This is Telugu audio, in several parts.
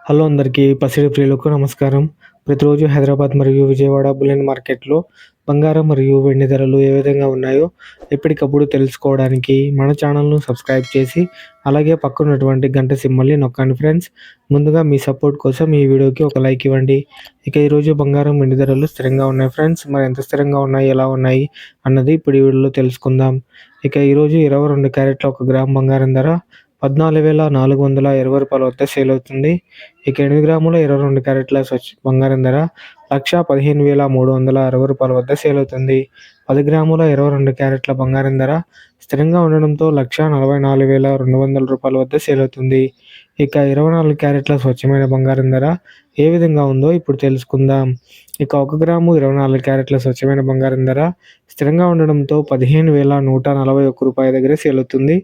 హలో అందరికీ పసిడి ప్రియులకు నమస్కారం. ప్రతిరోజు హైదరాబాద్ మరియు విజయవాడ బులియన్ మార్కెట్‌లో బంగారం మరియు వెండి ధరలు ఏ విధంగా ఉన్నాయో ఎప్పటికప్పుడు తెలుసుకోవడానికి మన ఛానల్‌ను సబ్స్క్రైబ్ చేసి, అలాగే పక్కనున్నటువంటి గంట సింబల్‌ని నొక్కండి ఫ్రెండ్స్. ముందుగా మీ సపోర్ట్ కోసం ఈ వీడియోకి ఒక లైక్ ఇవ్వండి. ఇక ఈరోజు బంగారం, వెండి ధరలు స్థిరంగా ఉన్నాయి ఫ్రెండ్స్. మరి ఎంత స్థిరంగా ఉన్నాయి, ఎలా ఉన్నాయి అన్నది ఇప్పుడు ఈ వీడియోలో తెలుసుకుందాం. ఇక ఈరోజు 22 క్యారెట్ల 1 గ్రామ్ బంగారం ధర రూ. 14,420 వద్ద సేల్ అవుతుంది. ఇక 8 గ్రాముల 22 క్యారెట్ల బంగారం ధర రూ. 1,15,360 వద్ద సేల్ అవుతుంది. 10 గ్రాముల 22 క్యారెట్ల బంగారం ధర స్థిరంగా ఉండడంతో రూ. 1,44,200 వద్ద సేల్ అవుతుంది. ఇక 24 క్యారెట్ల స్వచ్ఛమైన బంగారం ధర ఏ విధంగా ఉందో ఇప్పుడు తెలుసుకుందాం. ఇక 1 గ్రాము 24 క్యారెట్ల స్వచ్ఛమైన బంగారం ధర స్థిరంగా ఉండడంతో రూ. 15,141 దగ్గర సేల్ అవుతుంది.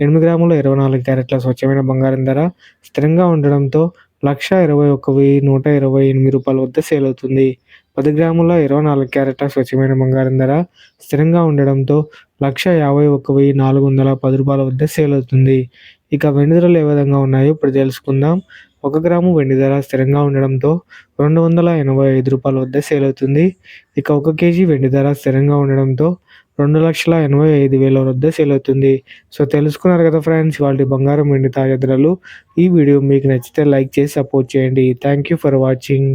8 గ్రాముల 24 క్యారెట్ల స్వచ్ఛమైన బంగారం ధర స్థిరంగా ఉండడంతో రూ. 1,21,128 వద్ద సేల్ అవుతుంది. 10 గ్రాముల 24 క్యారెట్ల స్వచ్ఛమైన బంగారం ధర స్థిరంగా ఉండడంతో రూ. 1,51,410 వద్ద సేల్ అవుతుంది. ఇక వెండి ధరలు ఏ విధంగా ఉన్నాయో ఇప్పుడు తెలుసుకుందాం. 1 గ్రాము వెండి ధర స్థిరంగా ఉండడంతో రూ. 285 వద్ద సేల్ అవుతుంది. ఇక 1 కేజీ వెండి ధర స్థిరంగా ఉండడంతో 2,85,000 వద్ద సేల్ అవుతుంది. సో తెలుసుకున్నారు కదా ఫ్రెండ్స్, ఇవాల్టి బంగారం, వెండి తాజా ధరలు. ఈ వీడియో మీకు నచ్చితే లైక్ చేసి సపోర్ట్ చేయండి. Thank you for watching.